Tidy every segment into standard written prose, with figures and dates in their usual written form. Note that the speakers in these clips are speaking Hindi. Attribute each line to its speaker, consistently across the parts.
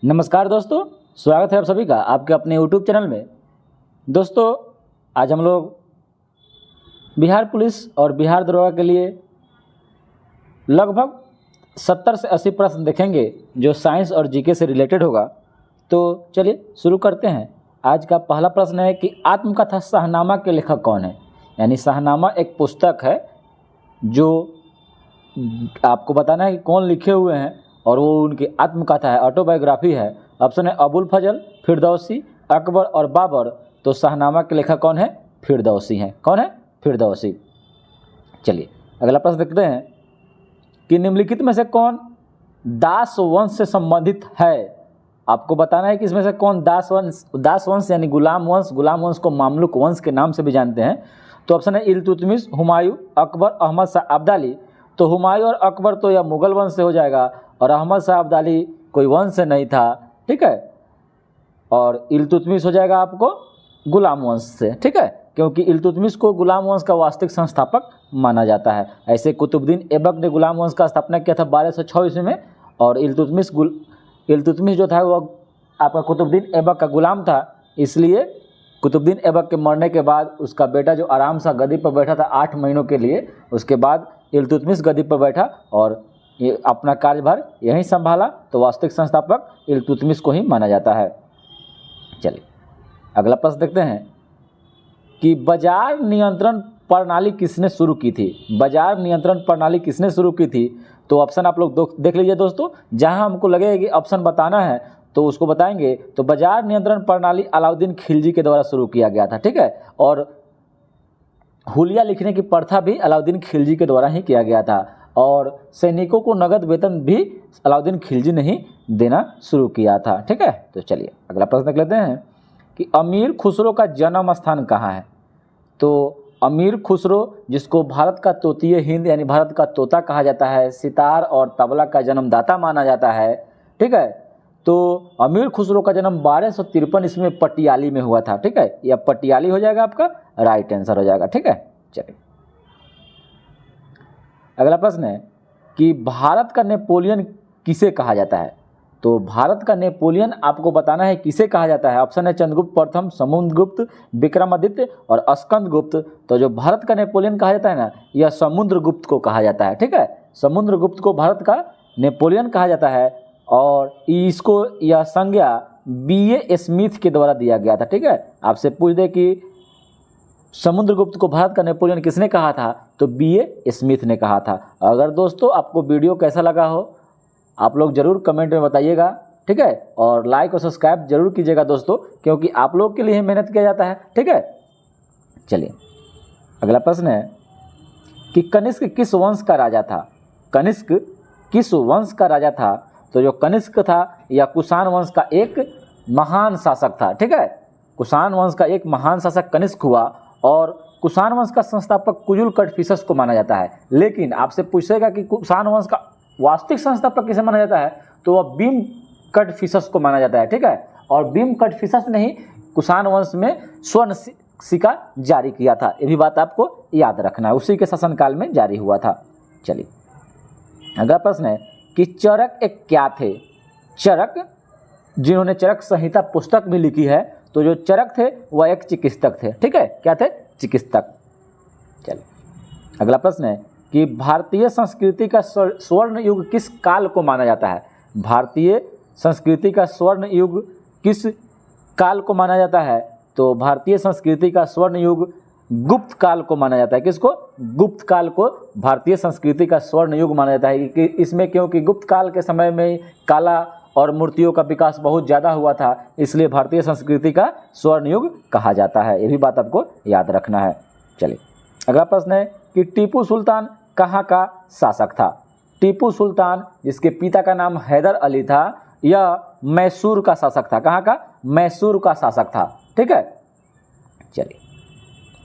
Speaker 1: नमस्कार दोस्तों, स्वागत है आप सभी का आपके अपने YouTube चैनल में। दोस्तों, आज हम लोग बिहार पुलिस और बिहार दरोगा के लिए लगभग 70 से 80 प्रश्न देखेंगे जो साइंस और जीके से रिलेटेड होगा। तो चलिए शुरू करते हैं। आज का पहला प्रश्न है कि आत्मकथा शाहनामा के लेखक कौन है। यानी शाहनामा एक पुस्तक है जो आपको बताना है कि कौन लिखे हुए हैं और वो उनकी आत्मकथा है, ऑटोबायोग्राफी है। ऑप्शन है अबुल फजल, फिरदौसी, अकबर और बाबर। तो शाहनामा के लेखक कौन है? फिरदौसी हैं। कौन है? फिरदौसी। चलिए अगला प्रश्न देखते हैं कि निम्नलिखित में से कौन दास वंश से संबंधित है। आपको बताना है कि इसमें से कौन दास वंश यानी गुलाम वंश को मामलुक वंश के नाम से भी जानते हैं। तो ऑप्शन है इल्तुतमिश, हुमायूं, अकबर, अहमद शाह अब्दाली। तो हुमायूं और अकबर तो यह मुगल वंश से हो जाएगा और अहमद शाह अब्दाली कोई वंश से नहीं था, ठीक है। और इल्तुतमिश हो जाएगा आपको गुलाम वंश से, ठीक है, क्योंकि इल्तुतमिश को गुलाम वंश का वास्तविक संस्थापक माना जाता है। ऐसे कुतुबुद्दीन ऐबक ने गुलाम वंश का स्थापना किया था 1206 ईस्वी में और इल्तुतमिश जो था वो आपका कुतुबुद्दीन ऐबक का गुलाम था। इसलिए कुतुबुद्दीन ऐबक के मरने के बाद उसका बेटा जो आराम सा गद्दी पर बैठा था 8 महीनों के लिए, उसके बाद इल्तुतमिश गद्दी पर बैठा और ये अपना कार्यभार यहीं संभाला। तो वास्तविक संस्थापक इल्तुतमिश को ही माना जाता है। चलिए अगला प्रश्न देखते हैं कि बाजार नियंत्रण प्रणाली किसने शुरू की थी। बाजार नियंत्रण प्रणाली किसने शुरू की थी। तो ऑप्शन आप लोग देख लीजिए दोस्तों, जहां हमको लगेगा कि ऑप्शन बताना है तो उसको बताएंगे। तो बाजार नियंत्रण प्रणाली अलाउद्दीन खिलजी के द्वारा शुरू किया गया था, ठीक है। और हुलिया लिखने की प्रथा भी अलाउद्दीन खिलजी के द्वारा ही किया गया था और सैनिकों को नगद वेतन भी अलाउद्दीन खिलजी ने ही देना शुरू किया था, ठीक है। तो चलिए अगला प्रश्न देख लेते हैं कि अमीर खुसरो का जन्म स्थान कहाँ है। तो अमीर खुसरो, जिसको भारत का तोतीय हिंद यानी भारत का तोता कहा जाता है, सितार और तबला का जन्मदाता माना जाता है, ठीक है। तो अमीर खुसरो का जन्म 1253 ईस्वी में पटियाली में हुआ था, ठीक है। यह पटियाली हो जाएगा आपका राइट आंसर हो जाएगा, ठीक है। चलिए अगला प्रश्न है कि भारत का नेपोलियन किसे कहा जाता है। तो भारत का नेपोलियन आपको बताना है किसे कहा जाता है। ऑप्शन है चंद्रगुप्त प्रथम, समुद्रगुप्त, विक्रमादित्य और स्कंदगुप्त। तो जो भारत का नेपोलियन कहा जाता है ना, यह समुद्रगुप्त को कहा जाता है, ठीक है। समुद्रगुप्त को भारत का नेपोलियन कहा जाता है और इसको यह संज्ञा B.A. स्मिथ के द्वारा दिया गया था, ठीक है। आपसे पूछ दे कि समुद्रगुप्त को भारत का नेपोलियन किसने कहा था, तो B.A. स्मिथ ने कहा था। अगर दोस्तों आपको वीडियो कैसा लगा हो आप लोग ज़रूर कमेंट में बताइएगा, ठीक है। और लाइक और सब्सक्राइब जरूर कीजिएगा दोस्तों, क्योंकि आप लोग के लिए मेहनत किया जाता है, ठीक है। चलिए अगला प्रश्न है कि कनिष्क किस वंश का राजा था। कनिष्क किस वंश का राजा था। तो जो कनिष्क था यह कुषाण वंश का एक महान शासक था, ठीक है। कुषाण वंश का एक महान शासक कनिष्क हुआ और कुषाण वंश का संस्थापक कुजुल कटफिसस को माना जाता है। लेकिन आपसे पूछेगा कि कुषाण वंश का वास्तविक संस्थापक किसे माना जाता है, तो वह भीम कटफिसस को माना जाता है, ठीक है। और भीम कटफिसस ने ही कुषाण वंश में स्वर्ण सिक्का जारी किया था। ये भी बात आपको याद रखना है, उसी के शासनकाल में जारी हुआ था। चलिए अगला प्रश्न है कि चरक एक क्या थे। चरक, जिन्होंने चरक संहिता पुस्तक भी लिखी है, तो जो चरक थे वह एक चिकित्सक थे, ठीक है। क्या थे? चिकित्सक। चलिए अगला प्रश्न है कि भारतीय संस्कृति का स्वर्ण युग किस काल को माना जाता है। भारतीय संस्कृति का स्वर्ण युग किस काल को माना जाता है। तो भारतीय संस्कृति का स्वर्ण युग गुप्त काल को माना जाता है। किसको? गुप्त काल को भारतीय संस्कृति का स्वर्ण युग माना जाता है। कि इसमें क्योंकि गुप्त काल के समय में कला और मूर्तियों का विकास बहुत ज़्यादा हुआ था, इसलिए भारतीय संस्कृति का स्वर्ण युग कहा जाता है। ये भी बात आपको याद रखना है। चलिए अगला प्रश्न है कि टीपू सुल्तान कहाँ का शासक था। टीपू सुल्तान, जिसके पिता का नाम हैदर अली था, यह मैसूर का शासक था। कहाँ का? मैसूर का शासक था, ठीक है। चलिए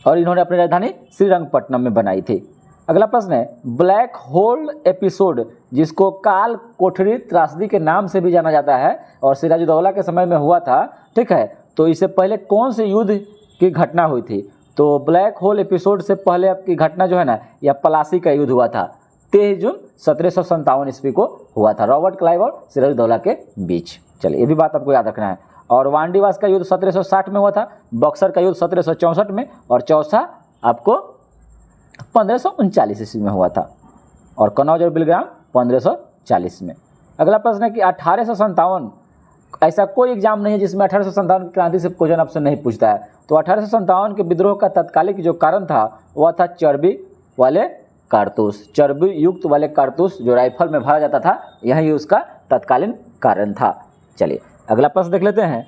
Speaker 1: और इन्होंने अपनी राजधानी श्रीरंगपट्टनम में बनाई थी। अगला प्रश्न है ब्लैक होल एपिसोड, जिसको काल कोठरी त्रासदी के नाम से भी जाना जाता है और सिराजुद्दौला के समय में हुआ था, ठीक है। तो इससे पहले कौन से युद्ध की घटना हुई थी। तो ब्लैक होल एपिसोड से पहले आपकी घटना जो है ना, यह पलासी का युद्ध हुआ था। 23 जून 1757 ईस्वी को हुआ था, रॉबर्ट क्लाइव और सिराजुद्दौला के बीच। चलिए, ये भी बात आपको याद रखना है। और वांडीवास का युद्ध 1760 में हुआ था, बक्सर का युद्ध 1764 में, और चौसा आपको 1539 ईस्वी में हुआ था, और कनौज और बिलग्राम 1540 में। अगला प्रश्न है कि 1857, ऐसा कोई एग्जाम नहीं है जिसमें 1857 की क्रांति से क्वेश्चन आपसे नहीं पूछता है। तो 1857 के विद्रोह का तत्कालिक जो कारण था वह था चर्बी वाले कारतूस, चर्बी युक्त वाले कारतूस जो राइफल में भरा जाता था, यही उसका तत्कालीन कारण था। चलिए अगला प्रश्न देख लेते हैं।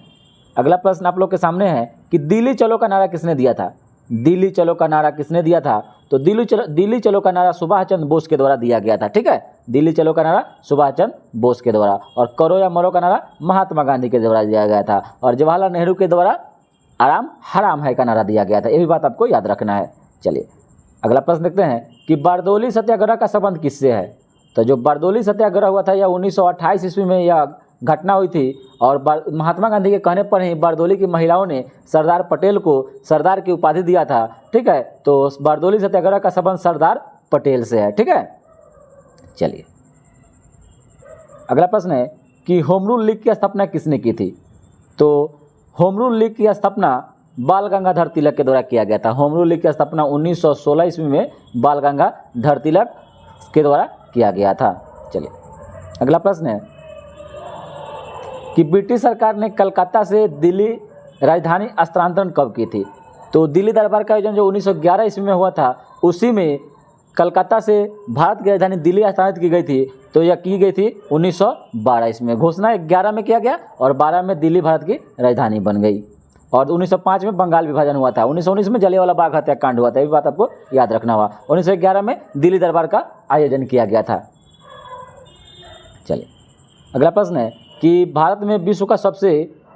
Speaker 1: अगला प्रश्न आप लोग के सामने है कि दिल्ली चलो का नारा किसने दिया था? दिल्ली चलो का नारा किसने दिया था? तो दिल्ली चलो का नारा सुभाष चंद्र बोस के द्वारा दिया गया था। ठीक है, दिल्ली चलो का नारा सुभाष चंद्र बोस के द्वारा, और करो या मरो का नारा महात्मा गांधी के द्वारा दिया गया था, और जवाहरलाल नेहरू के द्वारा आराम हराम है का नारा दिया गया था। ये भी बात आपको याद रखना है। चलिए अगला प्रश्न देखते हैं कि बारदौली सत्याग्रह का संबंध किससे है? तो जो बारदौली सत्याग्रह हुआ था यह 1928 ईस्वी में यह घटना हुई थी, और महात्मा गांधी के कहने पर ही बारदौली की महिलाओं ने सरदार पटेल को सरदार की उपाधि दिया था। ठीक है, तो बारदौली सत्याग्रह का संबंध सरदार पटेल से है। ठीक है, चलिए अगला प्रश्न है कि होम रूल लीग की स्थापना किसने की थी? तो होम रूल लीग की स्थापना बाल गंगाधर तिलक के द्वारा किया गया था। होम रूल लीग की स्थापना 1916 ईस्वी में बाल गंगाधर तिलक के द्वारा किया गया था। चलिए अगला प्रश्न है कि ब्रिटिश सरकार ने कलकत्ता से दिल्ली राजधानी स्थानांतरण कब की थी? तो दिल्ली दरबार का आयोजन जो 1911 ईस्वी में हुआ था, उसी में कलकत्ता से भारत की राजधानी दिल्ली स्थानांतरित की गई थी। तो यह की गई थी 1912 ईस्वी में। घोषणा 11 में किया गया और 12 में दिल्ली भारत की राजधानी बन गई, और 1905 में बंगाल विभाजन हुआ था। 1919 में जलियांवाला बाग हत्याकांड हुआ था, ये भी बात आपको याद रखना हुआ। 1911 में दिल्ली दरबार का आयोजन किया गया था। चलिए अगला प्रश्न है कि भारत में विश्व का सबसे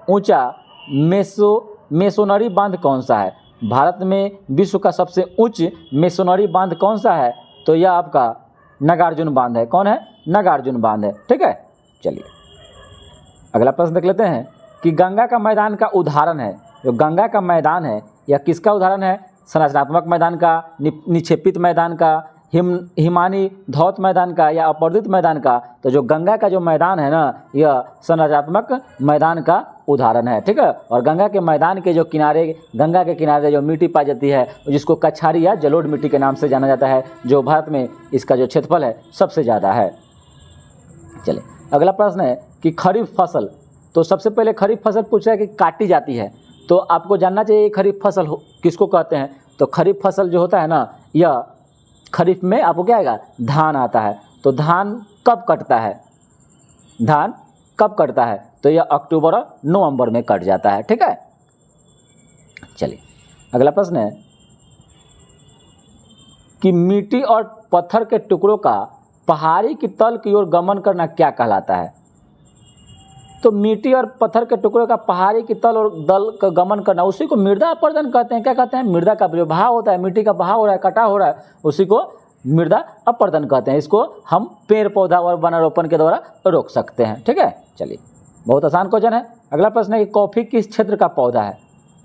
Speaker 1: ऊंचा मेसोनरी बांध कौन सा है? भारत में विश्व का सबसे उच्च मेसोनरी बांध कौन सा है? तो यह आपका नागार्जुन बांध है। कौन है? नागार्जुन बांध है। ठीक है, चलिए अगला प्रश्न देख लेते हैं कि गंगा का मैदान का उदाहरण है। जो गंगा का मैदान है यह किसका उदाहरण है? संरचनात्मक मैदान का, निक्षेपित मैदान का, हिमानी धौत मैदान का, या अपर्दित मैदान का? तो जो गंगा का जो मैदान है ना, यह संरचनात्मक मैदान का उदाहरण है। ठीक है, और गंगा के मैदान के जो किनारे, गंगा के किनारे जो मिट्टी पाई जाती है जिसको कछारी या जलोढ़ मिट्टी के नाम से जाना जाता है, जो भारत में इसका जो क्षेत्रफल है सबसे ज़्यादा है। चलिए अगला प्रश्न है कि खरीफ फसल, तो सबसे पहले खरीफ फसल पूछा है कि काटी जाती है, तो आपको जानना चाहिए खरीफ फसल किसको कहते हैं। तो खरीफ फसल जो होता है ना, यह खरीफ में आपको क्या आएगा? धान आता है। तो धान कब कटता है? धान कब कटता है? तो यह अक्टूबर और नवंबर में कट जाता है। ठीक है, चलिए अगला प्रश्न है कि मिट्टी और पत्थर के टुकड़ों का पहाड़ी की तल की ओर गमन करना क्या कहलाता है? तो मिट्टी और पत्थर के टुकड़ों का पहाड़ी की तल और दल का गमन करना, उसी को मृदा अपरदन कहते हैं। क्या कहते हैं? मृदा का जो बहाव होता है, मिट्टी का बहाव हो रहा है, कटा हो रहा है, उसी को मृदा अपरदन कहते हैं। इसको हम पेड़ पौधा और वनारोपण के द्वारा रोक सकते हैं। ठीक है, चलिए बहुत आसान क्वेश्चन है। अगला प्रश्न है कि कॉफ़ी किस क्षेत्र का पौधा है?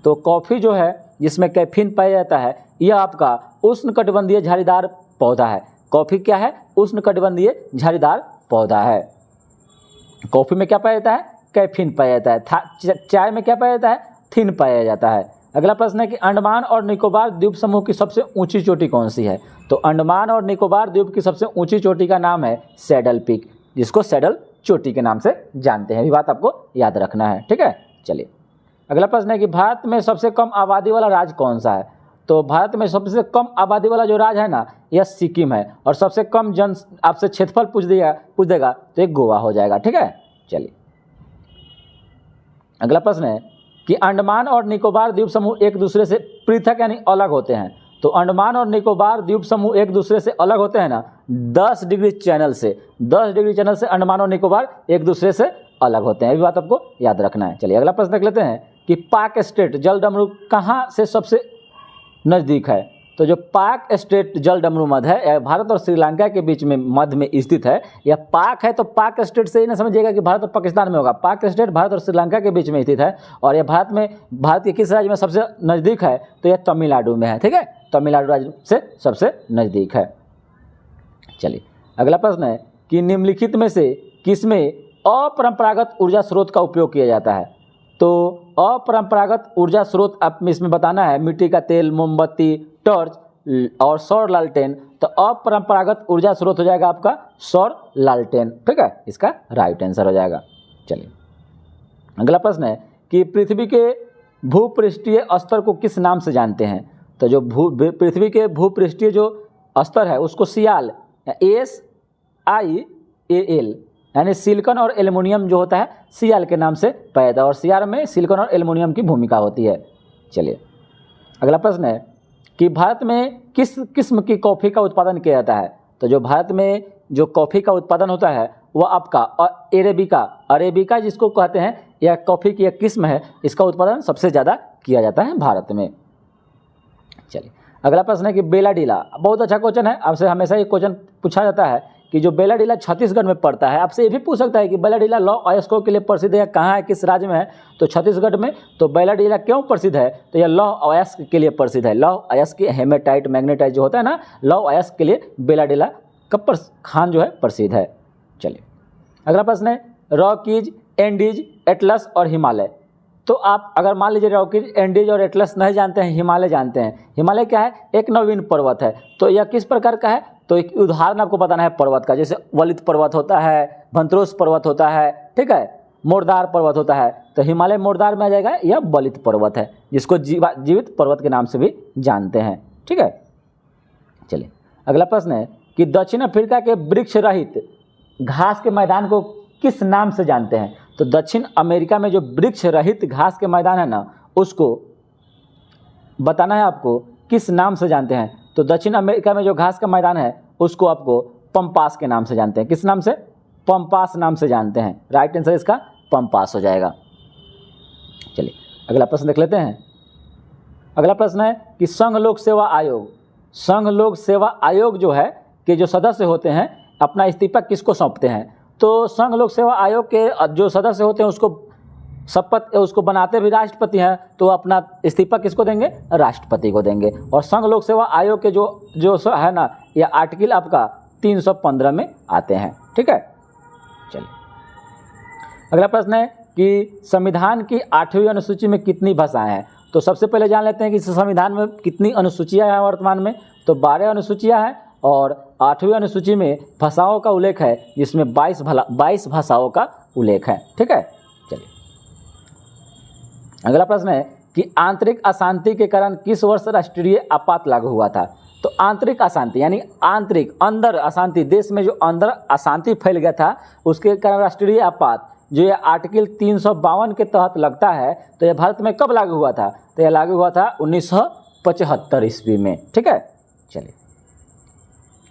Speaker 1: तो कॉफ़ी जो है जिसमें कैफीन पाया जाता है, यह आपका उष्णकटिबंधीय झाड़ीदार पौधा है। कॉफ़ी क्या है? उष्णकटिबंधीय झाड़ीदार पौधा है। कॉफ़ी में क्या पाया जाता है? कैफीन पाया जाता है। चाय में क्या पाया जाता है? थिन पाया जाता है। अगला प्रश्न है कि अंडमान और निकोबार द्वीप समूह की सबसे ऊंची चोटी कौन सी है? तो अंडमान और निकोबार द्वीप की सबसे ऊंची चोटी का नाम है सैडल पीक, जिसको सैडल चोटी के नाम से जानते हैं। ये बात आपको याद रखना है। ठीक है, चलिए अगला प्रश्न है कि भारत में सबसे कम आबादी वाला राज्य कौन सा है? तो भारत में सबसे कम आबादी वाला जो राज्य है ना, यह सिक्किम है, और सबसे कम जन आपसे क्षेत्रफल पूछ देगा तो एक गोवा हो जाएगा। ठीक है, चलिए अगला प्रश्न है कि अंडमान और निकोबार द्वीप समूह एक दूसरे से पृथक यानी अलग होते हैं। तो अंडमान और निकोबार द्वीप समूह एक दूसरे से अलग होते हैं ना 10 डिग्री चैनल से। 10 डिग्री चैनल से अंडमान और निकोबार एक दूसरे से अलग होते हैं। ये बात आपको याद रखना है। चलिए अगला प्रश्न देख लेते हैं कि पाक स्टेट जल डमरू कहाँ से सबसे नज़दीक है? तो जो पाक स्टेट जल डमरू मध्य है, यह भारत और श्रीलंका के बीच में मध्य में स्थित है। यह पाक है तो पाक स्टेट से ही ना समझिएगा कि भारत और पाकिस्तान में होगा। पाक स्टेट भारत और श्रीलंका के बीच में स्थित है, और यह भारत के किस राज्य में सबसे नज़दीक है? तो यह तमिलनाडु में है। ठीक है, तमिलनाडु राज्य से सबसे नज़दीक है। चलिए अगला प्रश्न है कि निम्नलिखित में से किसमें अपरंपरागत ऊर्जा स्रोत का उपयोग किया जाता है। तो अपरंपरागत ऊर्जा स्रोत आप इसमें बताना है, मिट्टी का तेल, मोमबत्ती, टॉर्च और सौर लालटेन। तो अपरंपरागत ऊर्जा स्रोत हो जाएगा आपका सौर लालटेन, ठीक है, इसका राइट आंसर हो जाएगा। चलिए अगला प्रश्न है कि पृथ्वी के भूपृष्ठीय स्तर को किस नाम से जानते हैं। तो जो पृथ्वी के भूपृष्ठीय जो स्तर है उसको सियाल, SIAL, यानी सिलिकॉन और एल्युमिनियम जो होता है सियाल के नाम से पैदा, और सियाल में सिलिकॉन और एल्युमिनियम की भूमिका होती है। चलिए अगला प्रश्न है कि भारत में किस किस्म की कॉफ़ी का उत्पादन किया जाता है। तो जो भारत में जो कॉफ़ी का उत्पादन होता है वह आपका अरेबिका जिसको कहते हैं, यह कॉफ़ी की एक किस्म है, इसका उत्पादन सबसे ज़्यादा किया जाता है भारत में। चलिए अगला प्रश्न है कि बेलाडीला, बहुत अच्छा क्वेश्चन है, आपसे हमेशा ये क्वेश्चन पूछा जाता है कि जो बेलाडीला छत्तीसगढ़ में पड़ता है। आपसे ये भी पूछ सकता है कि बेलाडीला लौह अयस्कों के लिए प्रसिद्ध है, कहाँ है, किस राज्य में है। तो छत्तीसगढ़ में। तो बेलाडीला क्यों प्रसिद्ध है, तो यह लौह अयस्क के लिए प्रसिद्ध है। लौह अयस्क, हेमेटाइट, मैग्नेटाइट जो होता है ना, लौह अयस्क के लिए बेलाडीला का खान जो है प्रसिद्ध है। चलिए अगला प्रश्न है रॉकीज, एंडीज, एटलस और हिमालय। तो आप अगर मान लीजिए रॉकीज, एंडीज और एटलस नहीं जानते हैं, हिमालय जानते हैं। हिमालय क्या है, एक नवीन पर्वत है। तो यह किस प्रकार का है, तो एक उदाहरण आपको बताना है पर्वत का, जैसे वलित पर्वत होता है, भंत्रोस पर्वत होता है, ठीक है, मोरदार पर्वत होता है। तो हिमालय मोरदार में आ जाएगा, यह वलित पर्वत है, जिसको जीवित पर्वत के नाम से भी जानते हैं, ठीक है। चलिए अगला प्रश्न है कि दक्षिण अफ्रीका के वृक्ष रहित घास के मैदान को किस नाम से जानते हैं। तो दक्षिण अमेरिका में जो वृक्ष रहित घास के मैदान है ना, उसको बताना है आपको किस नाम से जानते हैं। तो दक्षिण अमेरिका में जो घास का मैदान है उसको आपको पंपास के नाम से जानते हैं। किस नाम से, पंपास नाम से जानते हैं। राइट आंसर इसका पंपास हो जाएगा। चलिए अगला प्रश्न देख लेते हैं। अगला प्रश्न है कि संघ लोक सेवा आयोग, संघ लोक सेवा आयोग जो है कि जो सदस्य होते हैं अपना इस्तीफा किसको सौंपते हैं। तो संघ लोक सेवा आयोग के जो सदस्य होते हैं उसको शपथ, उसको बनाते भी राष्ट्रपति हैं, तो अपना इस्तीफा किसको देंगे, राष्ट्रपति को देंगे। और संघ लोक सेवा आयोग के जो है ना, ये आर्टिकल आपका 315 में आते हैं, ठीक है। चलिए अगला प्रश्न है कि संविधान की 8वीं अनुसूची में कितनी भाषाएं हैं। तो सबसे पहले जान लेते हैं कि संविधान में कितनी अनुसूचियां हैं वर्तमान में। तो 12 अनुसूचियां हैं और 8वीं अनुसूची में भाषाओं का उल्लेख है, जिसमें 22 भाषाओं का उल्लेख है, ठीक है। चलिए अगला प्रश्न है कि आंतरिक अशांति के कारण किस वर्ष राष्ट्रीय आपात लागू हुआ था। तो आंतरिक अशांति यानी आंतरिक अंदर अशांति, देश में जो अंदर अशांति फैल गया था उसके कारण राष्ट्रीय आपात जो ये आर्टिकल 352 के तहत लगता है, तो यह भारत में कब लागू हुआ था। तो यह लागू हुआ था 1975 ईस्वी में, ठीक है। चलिए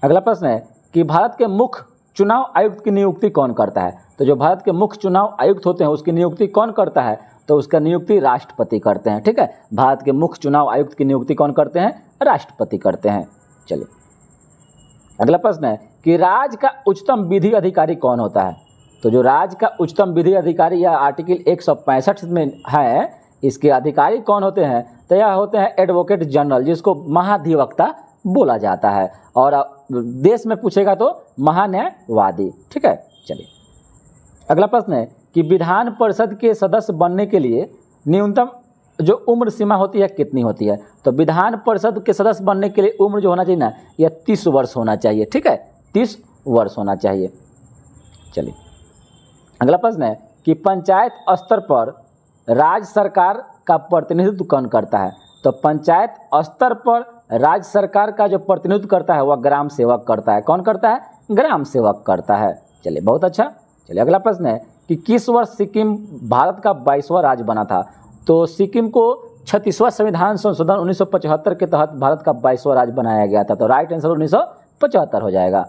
Speaker 1: अगला प्रश्न है कि भारत के मुख्य चुनाव आयुक्त की नियुक्ति कौन करता है। तो जो भारत के मुख्य चुनाव आयुक्त होते हैं उसकी नियुक्ति कौन करता है। तो उसका नियुक्ति राष्ट्रपति करते हैं, ठीक है। भारत के मुख्य चुनाव आयुक्त की नियुक्ति कौन करते हैं, राष्ट्रपति करते हैं। चलिए अगला प्रश्न है कि राज्य का उच्चतम विधि अधिकारी कौन होता है। तो जो राज्य का उच्चतम विधि अधिकारी यह आर्टिकल 165 में है, इसके अधिकारी कौन होते हैं। तो यह होते हैं एडवोकेट जनरल, जिसको महाधिवक्ता बोला जाता है, और देश में पूछेगा तो महान्यायवादी, ठीक है। चलिए अगला प्रश्न है कि विधान परिषद के सदस्य बनने के लिए न्यूनतम जो उम्र सीमा होती है कितनी होती है। तो विधान परिषद के सदस्य बनने के लिए उम्र जो होना चाहिए ना, यह 30 वर्ष होना चाहिए, ठीक है, 30 वर्ष होना चाहिए। चलिए अगला प्रश्न है कि पंचायत स्तर पर राज्य सरकार का प्रतिनिधित्व कौन करता है। तो पंचायत स्तर पर राज्य सरकार का जो प्रतिनिधित्व करता है वह ग्राम सेवक करता है। कौन करता है, ग्राम सेवक करता है। चलिए बहुत अच्छा। चलिए अगला प्रश्न है कि किस वर्ष सिक्किम भारत का 22वां राज्य बना था। तो सिक्किम को 36वां संविधान संशोधन 1975 के तहत भारत का 22वां राज्य बनाया गया था। तो राइट आंसर 1975 हो जाएगा।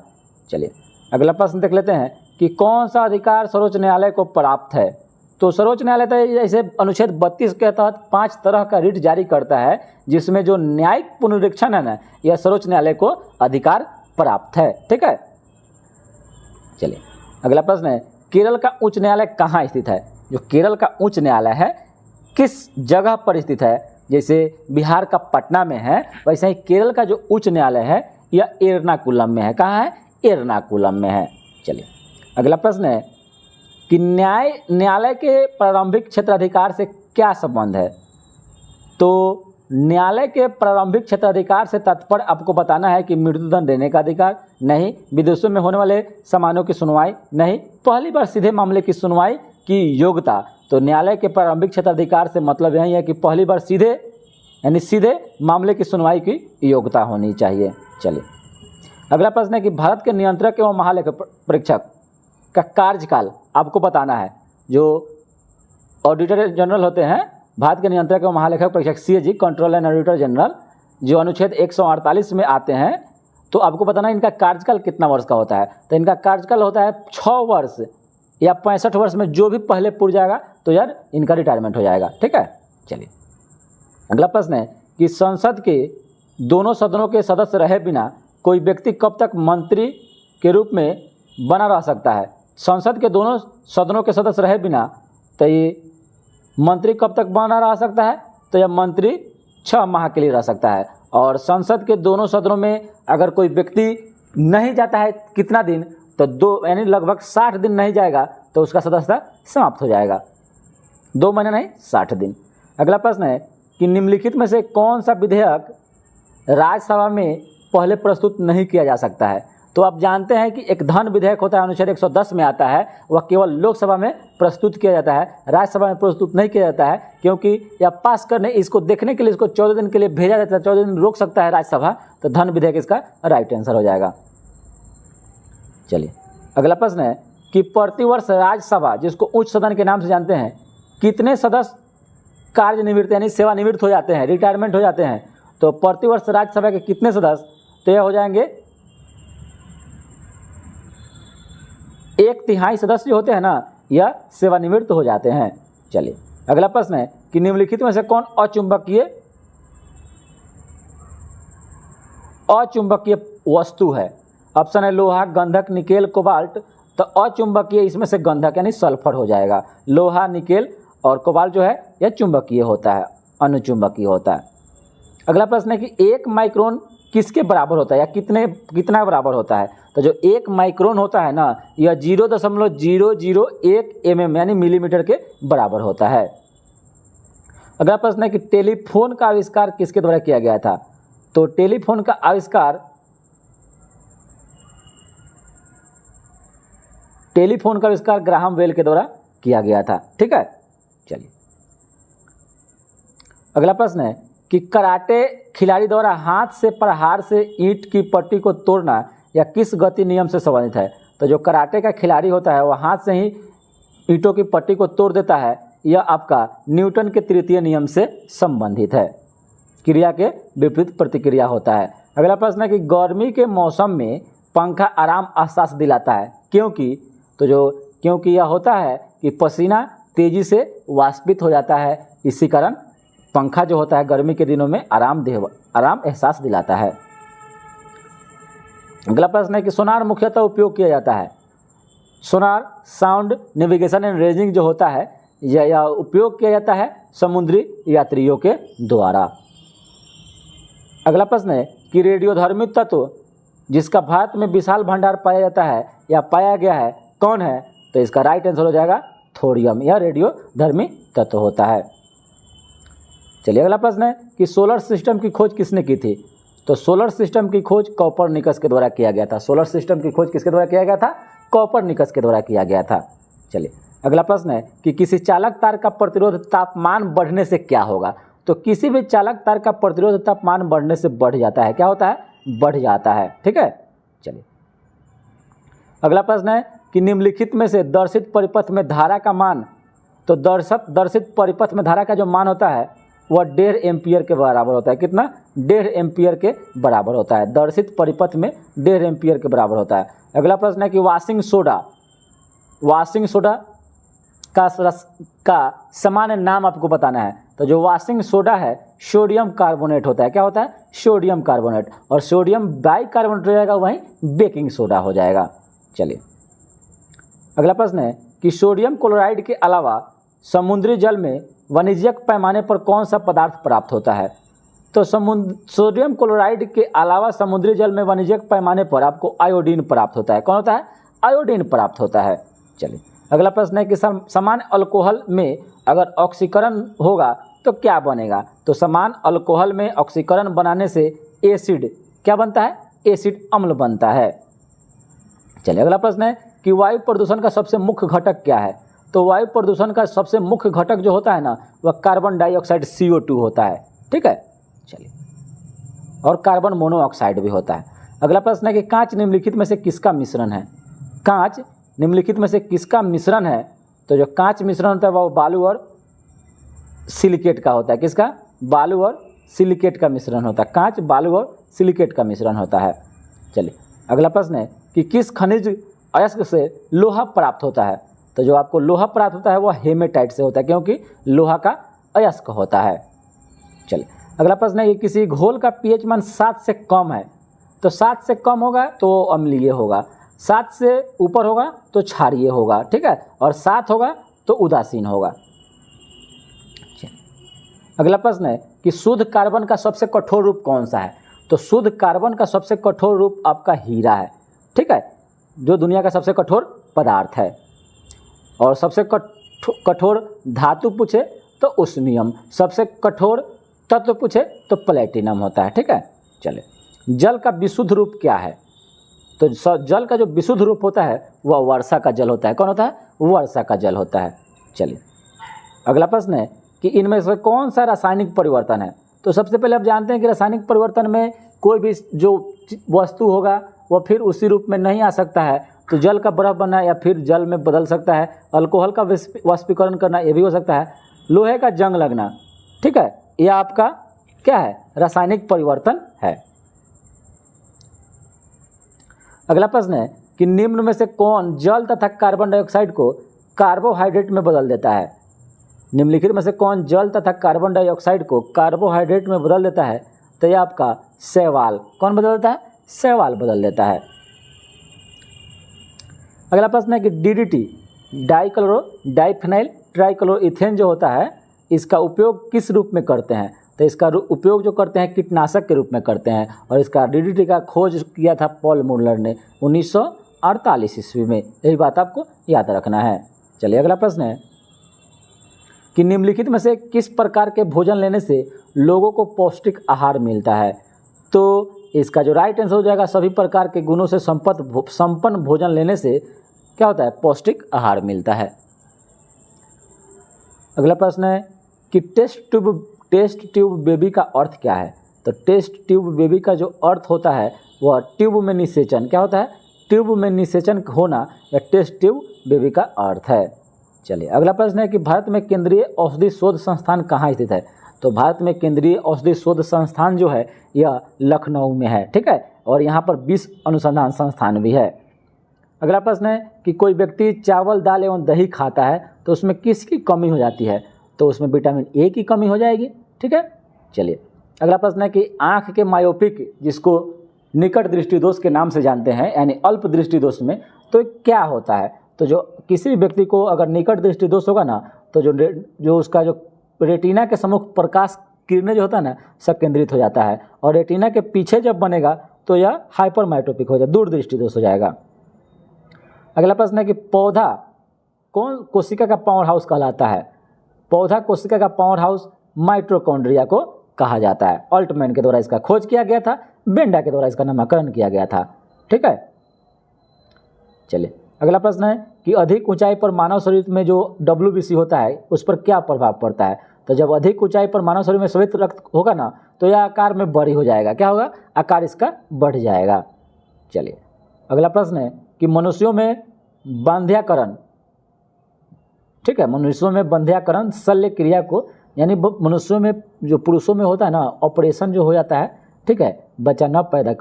Speaker 1: चलिए अगला प्रश्न देख लेते हैं कि कौन सा अधिकार सर्वोच्च न्यायालय को प्राप्त है। तो सर्वोच्च न्यायालय तो जैसे अनुच्छेद 32 के तहत 5 तरह का रिट जारी करता है, जिसमें जो न्यायिक पुनरीक्षण है ना, यह सर्वोच्च न्यायालय को अधिकार प्राप्त है, ठीक है। चलिए अगला प्रश्न है केरल का उच्च न्यायालय कहाँ स्थित है। जो केरल का उच्च न्यायालय है किस जगह पर स्थित है। जैसे बिहार का पटना में है, वैसे ही केरल का जो उच्च न्यायालय है यह एर्नाकुलम में है। कहाँ है, एर्नाकुलम में है। चलिए अगला प्रश्न है कि न्यायालय के प्रारंभिक क्षेत्राधिकार से क्या संबंध है। तो न्यायालय के प्रारंभिक क्षेत्राधिकार से तात्पर्य आपको बताना है कि मृत्युदंड देने का अधिकार नहीं, विदेशों में होने वाले समानों की सुनवाई नहीं, पहली बार सीधे मामले की सुनवाई की योग्यता। तो न्यायालय के प्रारंभिक क्षेत्राधिकार से मतलब यही है कि पहली बार सीधे यानी सीधे मामले की सुनवाई की योग्यता होनी चाहिए। चलिए अगला प्रश्न है कि भारत के नियंत्रक एवं महालेखा परीक्षक का कार्यकाल आपको बताना है। जो ऑडिटर जनरल होते हैं, भारत के नियंत्रक एवं महालेखा परीक्षक CAG controller and auditor general, जो अनुच्छेद 148 में आते हैं, तो आपको बताना है इनका कार्यकाल कितना वर्ष का होता है। तो इनका कार्यकाल होता है 6 वर्ष या 65 वर्ष में जो भी पहले पूरा जाएगा तो यार इनका रिटायरमेंट हो जाएगा। ठीक है, चलिए अगला प्रश्न है कि संसद के दोनों सदनों के सदस्य रहे बिना कोई व्यक्ति कब तक मंत्री के रूप में बना रह सकता है। संसद के दोनों सदनों के सदस्य रहे बिना तो ये मंत्री कब तक बना रह सकता है, तो यह मंत्री 6 माह के लिए रह सकता है। और संसद के दोनों सदनों में अगर कोई व्यक्ति नहीं जाता है कितना दिन, तो 2 यानी लगभग 60 दिन नहीं जाएगा तो उसका सदस्यता समाप्त हो जाएगा। 2 महीने नहीं 60 दिन। अगला प्रश्न है कि निम्नलिखित में से कौन सा विधेयक राज्यसभा में पहले प्रस्तुत नहीं किया जा सकता है। तो आप जानते हैं कि एक धन विधेयक होता है, अनुच्छेद 110 में आता है, वह केवल लोकसभा में प्रस्तुत किया जाता है, राज्यसभा में प्रस्तुत नहीं किया जाता है, क्योंकि यह पास करने इसको देखने के लिए इसको 14 दिन के लिए भेजा जाता है, 14 दिन रोक सकता है राज्यसभा। तो धन विधेयक इसका राइट आंसर हो जाएगा। चलिए अगला प्रश्न है कि प्रतिवर्ष राज्यसभा, जिसको उच्च सदन के नाम से जानते हैं, कितने सदस्य कार्यनिवृत्त यानी सेवानिवृत्त हो जाते हैं, रिटायरमेंट हो जाते हैं। तो प्रतिवर्ष राज्यसभा के कितने सदस्य, तो यह हो जाएंगे 1/3 सदस्य होते हैं ना, यह सेवानिवृत्त हो जाते हैं। चलिए अगला प्रश्न है कि निम्नलिखित में से कौन अचुंबकीय वस्तु है। ऑप्शन है लोहा, गंधक, निकेल, कोबाल्ट। तो अचुंबकीय इसमें से गंधक यानी सल्फर हो जाएगा। लोहा, निकेल और कोबाल्ट जो है यह चुंबकीय होता है, अनुचुंबकीय होता है। अगला प्रश्न है कि 1 माइक्रोन किसके बराबर होता है या कितना बराबर होता है। तो जो 1 माइक्रोन होता है ना, यह 0.001 mm यानी मिलीमीटर के बराबर होता है। अगला प्रश्न है कि टेलीफोन का आविष्कार किसके द्वारा किया गया था। तो टेलीफोन का आविष्कार ग्राहम बेल के द्वारा किया गया था। ठीक है, चलिए अगला प्रश्न है कि कराटे खिलाड़ी द्वारा हाथ से प्रहार से ईंट की पट्टी को तोड़ना या किस गति नियम से संबंधित है। तो जो कराटे का खिलाड़ी होता है वह हाथ से ही ईंटों की पट्टी को तोड़ देता है, यह आपका न्यूटन के तृतीय नियम से संबंधित है। क्रिया के विपरीत प्रतिक्रिया होता है। अगला प्रश्न है कि गर्मी के मौसम में पंखा आराम एहसास दिलाता है, क्योंकि यह होता है कि पसीना तेजी से वाष्पित हो जाता है, इसी कारण पंखा जो होता है गर्मी के दिनों में आराम एहसास दिलाता है। अगला प्रश्न है कि सोनार मुख्यतः उपयोग किया जाता है। Sonar sound navigation and ranging जो होता है यह उपयोग किया जाता है समुद्री यात्रियों के द्वारा। अगला प्रश्न है कि रेडियोधर्मी तत्व जिसका भारत में विशाल भंडार पाया जाता है या पाया गया है कौन है। तो इसका राइट आंसर हो जाएगा थोरियम, यह रेडियोधर्मी तत्व होता है। चलिए अगला प्रश्न है कि सोलर सिस्टम की खोज किसने की थी। तो सोलर सिस्टम की खोज कोपरनिकस के द्वारा किया गया था। सोलर सिस्टम की खोज किसके द्वारा किया गया था, कोपरनिकस के द्वारा किया गया था। चलिए अगला प्रश्न है कि किसी चालक तार का प्रतिरोध तापमान बढ़ने से क्या होगा। तो किसी भी चालक तार का प्रतिरोध तापमान बढ़ने से बढ़ जाता है, क्या होता है, बढ़ जाता है। ठीक है, चलिए अगला प्रश्न है कि निम्नलिखित में से दर्शित परिपथ में धारा का मान। तो दर्शित परिपथ में धारा का जो मान होता है वह 1.5 एम्पियर के बराबर होता है। कितना, 1.5 एम्पियर के बराबर होता है। दर्शित परिपथ में 1.5 एम्पियर के बराबर होता है। अगला प्रश्न है कि वाशिंग सोडा का सामान्य नाम आपको बताना है। तो जो वाशिंग सोडा है सोडियम कार्बोनेट होता है। क्या होता है, सोडियम कार्बोनेट। और सोडियम बाइकार्बोनेट हो जाएगा, वहीं बेकिंग सोडा हो जाएगा। चलिए अगला प्रश्न है कि सोडियम क्लोराइड के अलावा समुद्री जल में वाणिज्यिक पैमाने पर कौन सा पदार्थ प्राप्त होता है। तो सोडियम क्लोराइड के अलावा समुद्री जल में वाणिज्यिक पैमाने पर आपको आयोडीन प्राप्त होता है। कौन होता है, आयोडीन प्राप्त होता है। चलिए अगला प्रश्न है कि समान अल्कोहल में अगर ऑक्सीकरण होगा तो क्या बनेगा? तो समान अल्कोहल में ऑक्सीकरण बनाने से एसिड क्या बनता है? एसिड अम्ल बनता है। चलिए अगला प्रश्न है कि वायु प्रदूषण का सबसे मुख्य घटक क्या है? तो वायु प्रदूषण का सबसे मुख्य घटक जो होता है ना, वह कार्बन डाइऑक्साइड CO2 होता है। ठीक है, चलिए, और कार्बन मोनोऑक्साइड भी होता है। अगला प्रश्न है कि कांच निम्नलिखित में से किसका मिश्रण है? कांच निम्नलिखित में से किसका मिश्रण है? तो जो कांच मिश्रण होता है वह बालू और सिलिकेट का होता है। किसका? बालू और सिलिकेट का मिश्रण होता है। कांच, बालू और सिलिकेट का मिश्रण होता है। चलिए अगला प्रश्न है कि किस खनिज अयस्क से लोहा प्राप्त होता है? तो जो आपको लोहा प्राप्त होता है वह हेमेटाइट से होता है, क्योंकि लोहा का अयस्क होता है। चलिए अगला प्रश्न है कि किसी घोल का pH मान 7 से कम है, तो 7 से कम होगा तो अम्लीय होगा, 7 से ऊपर होगा तो क्षारीय होगा। ठीक है, और 7 होगा तो उदासीन होगा। अगला प्रश्न है कि शुद्ध कार्बन का सबसे कठोर रूप कौन सा है? तो शुद्ध कार्बन का सबसे कठोर रूप आपका हीरा है। ठीक है, जो दुनिया का सबसे कठोर पदार्थ है। और सबसे कठोर धातु पूछे तो उस्मियम, सबसे कठोर तत्व पूछे तो प्लेटिनम होता है। ठीक है, चलिए जल का विशुद्ध रूप क्या है? तो जल का जो विशुद्ध रूप होता है वह वर्षा का जल होता है। कौन होता है? वर्षा का जल होता है। चलिए अगला प्रश्न है कि इनमें से कौन सा रासायनिक परिवर्तन है? तो सबसे पहले आप जानते हैं कि रासायनिक परिवर्तन में कोई भी जो वस्तु होगा वह फिर उसी रूप में नहीं आ सकता है। तो जल का बर्फ बनना या फिर जल में बदल सकता है, अल्कोहल का वाष्पीकरण करना ये भी हो सकता है, लोहे का जंग लगना। ठीक है, यह आपका क्या है? रासायनिक परिवर्तन है। अगला प्रश्न है कि निम्न में से कौन जल तथा कार्बन डाइऑक्साइड को कार्बोहाइड्रेट में बदल देता है? निम्नलिखित में से कौन जल तथा कार्बन डाइऑक्साइड को कार्बोहाइड्रेट में बदल देता है? तो यह आपका शैवाल। कौन बदल देता है? शैवाल बदल देता है। अगला प्रश्न है कि DDT डाइफेनाइल ट्राइक्लोरोइथेन जो होता है, इसका उपयोग किस रूप में करते हैं? तो इसका उपयोग जो करते हैं कीटनाशक के रूप में करते हैं। और इसका DDT का खोज किया था पॉल मुलर ने 1948 ईस्वी में। यही बात आपको याद रखना है। चलिए अगला प्रश्न है कि निम्नलिखित में से किस प्रकार के भोजन लेने से लोगों को पौष्टिक आहार मिलता है? तो इसका जो राइट आंसर हो जाएगा सभी प्रकार के गुणों से संपन्न भोजन लेने से क्या होता है? पौष्टिक आहार मिलता है। अगला प्रश्न है कि टेस्ट ट्यूब बेबी का अर्थ क्या है? तो टेस्ट ट्यूब बेबी का जो अर्थ होता है वह ट्यूब में निषेचन। क्या होता है? ट्यूब में निषेचन होना या टेस्ट ट्यूब बेबी का अर्थ है। चलिए अगला प्रश्न है कि भारत में केंद्रीय औषधि शोध संस्थान कहाँ स्थित है? तो भारत में केंद्रीय औषधि शोध संस्थान जो है यह लखनऊ में है। ठीक है, और यहाँ पर 20 अनुसंधान संस्थान भी है। अगला प्रश्न है कि कोई व्यक्ति चावल, दाल एवं दही खाता है तो उसमें किसकी कमी हो जाती है? तो उसमें विटामिन ए की कमी हो जाएगी। ठीक है, चलिए अगला प्रश्न है कि आँख के मायोपिक, जिसको निकट दृष्टि दोष के नाम से जानते हैं, यानी अल्प दृष्टि दोष में, तो क्या होता है? तो जो किसी भी व्यक्ति को अगर निकट दृष्टि दोष होगा ना, तो जो उसका जो रेटिना के सम्मुख प्रकाश किरणें जो होता है ना, सब केंद्रित हो जाता है। और रेटिना के पीछे जब बनेगा तो यह हाइपरमाइटोपिक हो जाएगा, दूर दृष्टि दोष हो जाएगा। अगला प्रश्न है कि पौधा कौन कोशिका का पावर हाउस कहलाता है? पौधा कोशिका का पावर हाउस माइटोकॉन्ड्रिया को कहा जाता है। ऑल्टमैन के द्वारा इसका खोज किया गया था, बेंडा के द्वारा इसका नामकरण किया गया था। ठीक है, चलिए अगला प्रश्न है कि अधिक ऊंचाई पर मानव शरीर में जो WBC होता है उस पर क्या प्रभाव पड़ता है? तो जब अधिक ऊंचाई पर मानव शरीर में श्वेत रक्त होगा ना, तो यह आकार में बड़ी हो जाएगा। क्या होगा? आकार इसका बढ़ जाएगा। चलिए अगला प्रश्न है कि मनुष्यों में बंध्याकरण, ठीक है, मनुष्यों में बंध्याकरण शल्य क्रिया को, यानी मनुष्यों में जो पुरुषों में होता है ना, ऑपरेशन जो हो जाता है, ठीक है, बच्चा न पैदा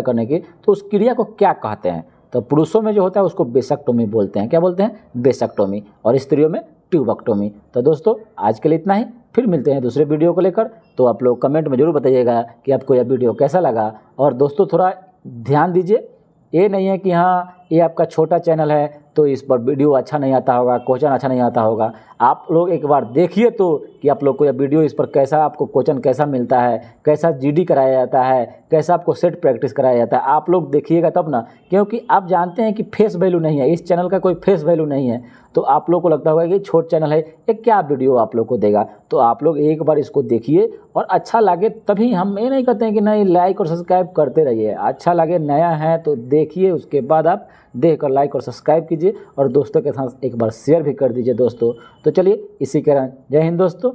Speaker 1: करने की, तो उस क्रिया को क्या कहते हैं? तो पुरुषों में जो होता है उसको बेसेक्टोमी बोलते हैं। क्या बोलते हैं? बेसेक्टोमी। और स्त्रियों में ट्यूबेक्टोमी। तो दोस्तों आज के लिए इतना ही, फिर मिलते हैं दूसरे वीडियो को लेकर। तो आप लोग कमेंट में जरूर बताइएगा कि आपको यह वीडियो कैसा लगा। और दोस्तों थोड़ा ध्यान दीजिए, ये नहीं है कि हाँ ये आपका छोटा चैनल है तो इस पर वीडियो अच्छा नहीं आता होगा, क्वेश्चन अच्छा नहीं आता होगा। आप लोग एक बार देखिए तो कि आप लोग को यह वीडियो इस पर कैसा आपको क्वेश्चन कैसा मिलता है, कैसा जीडी कराया जाता है, कैसा आपको सेट प्रैक्टिस कराया जाता है, आप लोग देखिएगा तब ना। क्योंकि आप जानते हैं कि फेस वैल्यू नहीं है, इस चैनल का कोई फेस वैल्यू नहीं है। तो आप लोग को लगता होगा कि छोट चैनल है, ये क्या वीडियो आप लोग को देगा। तो आप लोग एक बार इसको देखिए और अच्छा लगे तभी, हम ये नहीं कहते हैं कि नहीं लाइक और सब्सक्राइब करते रहिए। अच्छा लगे, नया है तो देखिए, उसके बाद आप देख कर लाइक और सब्सक्राइब कीजिए और दोस्तों के साथ एक बार शेयर भी कर दीजिए दोस्तों। तो चलिए इसी के साथ जय हिंद दोस्तों।